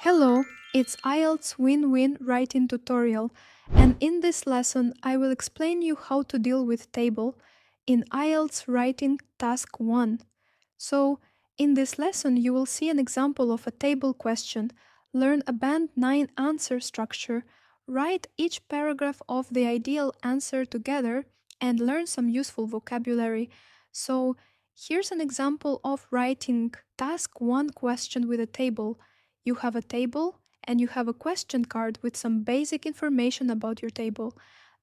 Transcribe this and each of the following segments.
Hello, it's IELTS Win-Win Writing Tutorial, and in this lesson I will explain you how to deal with table in IELTS Writing Task 1. So, in this lesson you will see an example of a table question, learn a Band 9 answer structure, write each paragraph of the ideal answer together, and learn some useful vocabulary. So, here's an example of writing Task 1 question with a table. You have a table and you have a question card with some basic information about your table.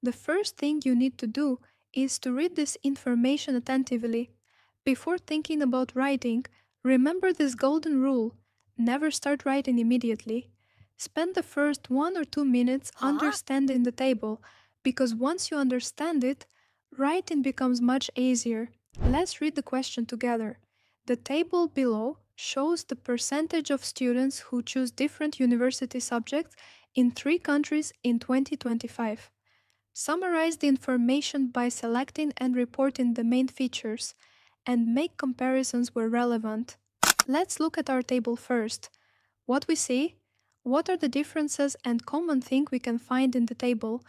The first thing you need to do is to read this information attentively. Before thinking about writing, remember this golden rule: never start writing immediately. Spend the first 1 or 2 minutes understanding the table, because once you understand it, writing becomes much easier. Let's read the question together. The table below shows the percentage of students who choose different university subjects in 3 countries in 2025. Summarize the information by selecting and reporting the main features, and make comparisons where relevant. Let's look at our table first. What we see? What are the differences and common things we can find in the table?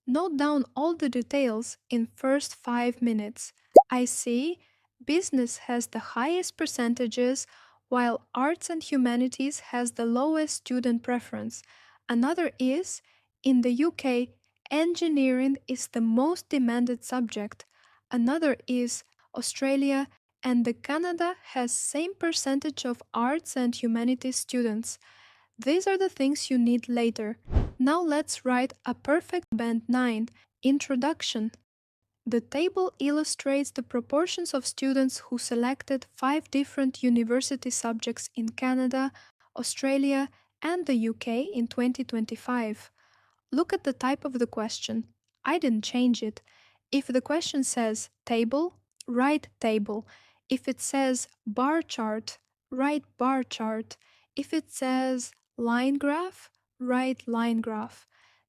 Note down all the details in first 5 minutes. I see business has the highest percentages, while arts and humanities has the lowest student preference. Another is, in the UK, engineering is the most demanded subject. Another is, Australia and the Canada has same percentage of arts and humanities students. These are the things you need later. Now let's write a perfect Band 9 introduction. The table illustrates the proportions of students who selected 5 different university subjects in Canada, Australia, and the UK in 2025. Look at the type of the question. I didn't change it. If the question says table, write table. If it says bar chart, write bar chart. If it says line graph, write line graph.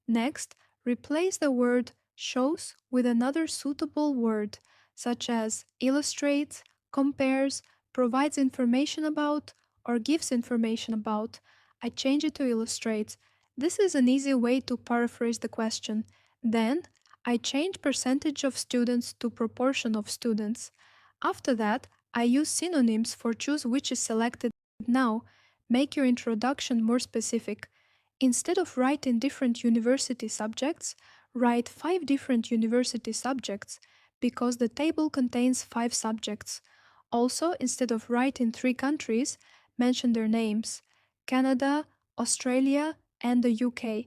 Next, replace the word shows with another suitable word, such as illustrates, compares, provides information about, or gives information about. I change it to illustrates. This is an easy way to paraphrase the question. Then, I change percentage of students to proportion of students. After that, I use synonyms for choose which is selected now. Make your introduction more specific. Instead of writing different university subjects, write 5 different university subjects, because the table contains 5 subjects. Also, instead of writing 3 countries, mention their names: Canada, Australia, and the UK.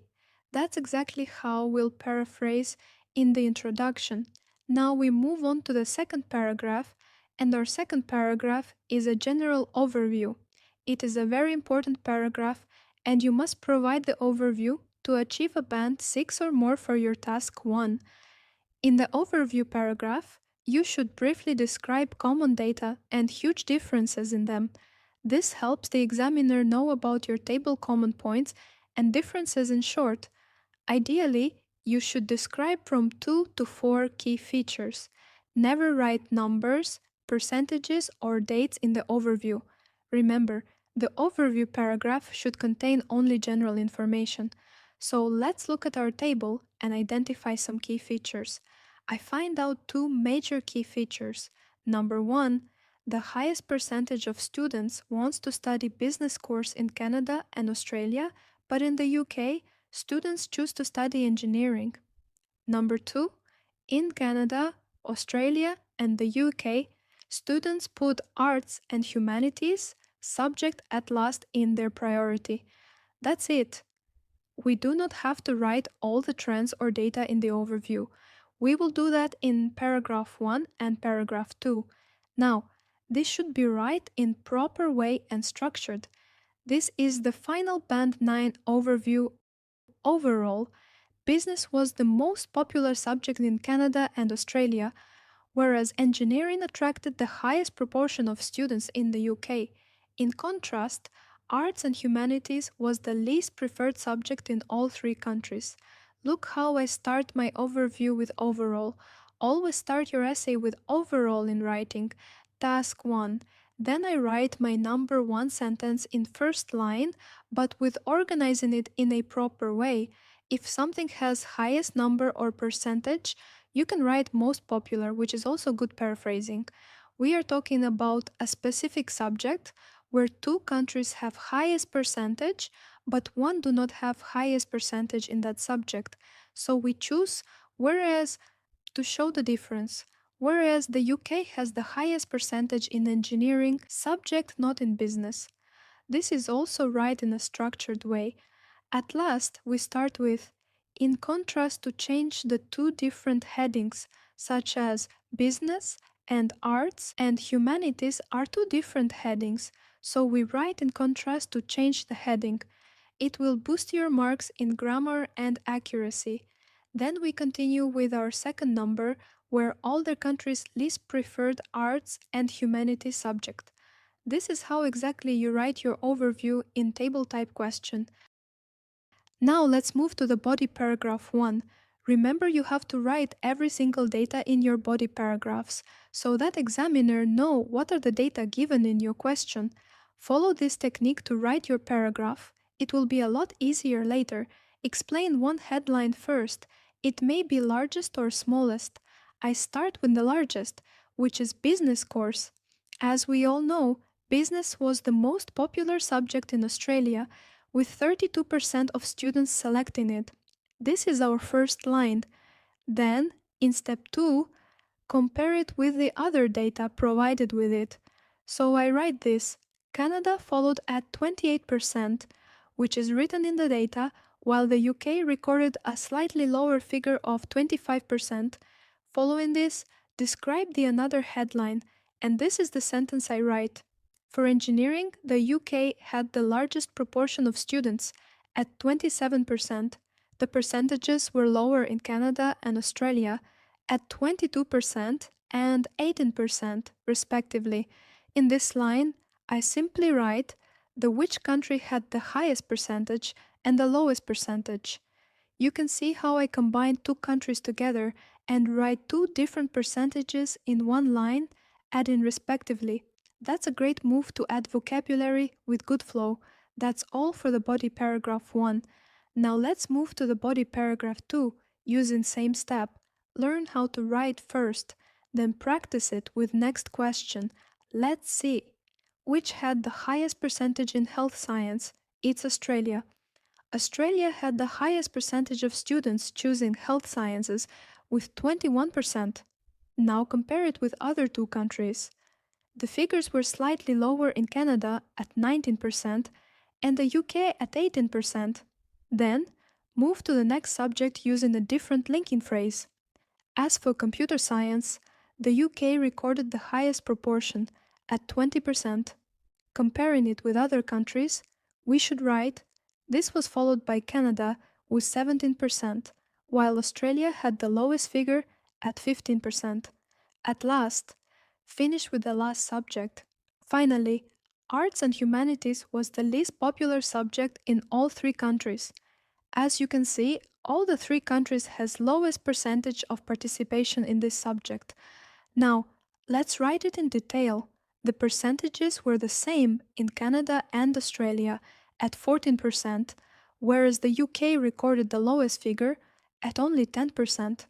That's exactly how we'll paraphrase in the introduction. Now we move on to the second paragraph, and our second paragraph is a general overview. It is a very important paragraph, and you must provide the overview to achieve a band 6 or more for your task 1. In the overview paragraph, you should briefly describe common data and huge differences in them. This helps the examiner know about your table common points and differences in short. Ideally, you should describe from 2 to 4 key features. Never write numbers, percentages, or dates in the overview. Remember, the overview paragraph should contain only general information. So let's look at our table and identify some key features. I find out 2 major key features. Number 1, the highest percentage of students wants to study business course in Canada and Australia, but in the UK, students choose to study engineering. Number 2, in Canada, Australia, and the UK, students put arts and humanities subject at last in their priority. That's it. We do not have to write all the trends or data in the overview. We will do that in paragraph 1 and paragraph 2. Now, this should be right in proper way and structured. This is the final Band 9 overview. Overall, business was the most popular subject in Canada and Australia, whereas engineering attracted the highest proportion of students in the UK. In contrast, arts and humanities was the least preferred subject in all 3 countries. Look how I start my overview with overall. Always start your essay with overall in writing. Task 1. Then I write my number one sentence in first line, but with organizing it in a proper way. If something has highest number or percentage, you can write most popular, which is also good paraphrasing. We are talking about a specific subject where two countries have highest percentage, but one do not have highest percentage in that subject. So we choose whereas to show the difference. Whereas the UK has the highest percentage in engineering subject, not in business. This is also right in a structured way. At last, we start with, in contrast to change the two different headings, such as business and arts and humanities are two different headings, so we write in contrast to change the heading. It will boost your marks in grammar and accuracy. Then we continue with our second number, where all the countries least preferred arts and humanities subject. This is how exactly you write your overview in table type question. Now let's move to the body paragraph 1. Remember, you have to write every single data in your body paragraphs, so that examiner know what are the data given in your question. Follow this technique to write your paragraph. It will be a lot easier later. Explain one headline first. It may be largest or smallest. I start with the largest, which is business course. As we all know, business was the most popular subject in Australia, with 32% of students selecting it. This is our first line. Then, in step 2, compare it with the other data provided with it. So I write this. Canada followed at 28%, which is written in the data, while the UK recorded a slightly lower figure of 25%. Following this, describe the another headline, and this is the sentence I write. For engineering, the UK had the largest proportion of students, at 27%. The percentages were lower in Canada and Australia, at 22% and 18%, respectively. In this line, I simply write the which country had the highest percentage and the lowest percentage. You can see how I combine two countries together and write two different percentages in one line, adding respectively. That's a great move to add vocabulary with good flow. That's all for the body paragraph 1. Now let's move to the body paragraph 2 using same step. Learn how to write first, then practice it with next question. Let's see. Which had the highest percentage in health science? It's Australia. Australia had the highest percentage of students choosing health sciences with 21%. Now compare it with other two countries. The figures were slightly lower in Canada at 19% and the UK at 18%. Then, move to the next subject using a different linking phrase. As for computer science, the UK recorded the highest proportion at 20%. Comparing it with other countries, we should write, this was followed by Canada with 17%, while Australia had the lowest figure at 15%. At last, finish with the last subject. Finally, arts and humanities was the least popular subject in all three countries. As you can see, all the three countries has lowest percentage of participation in this subject. Now, let's write it in detail. The percentages were the same in Canada and Australia at 14%, whereas the UK recorded the lowest figure at only 10%.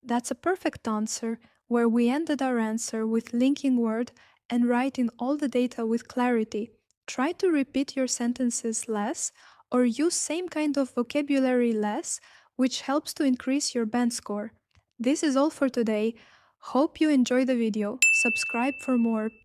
That's a perfect answer, where we ended our answer with linking word and writing all the data with clarity. Try to repeat your sentences less or use same kind of vocabulary less, which helps to increase your band score. This is all for today. Hope you enjoyed the video. Subscribe for more.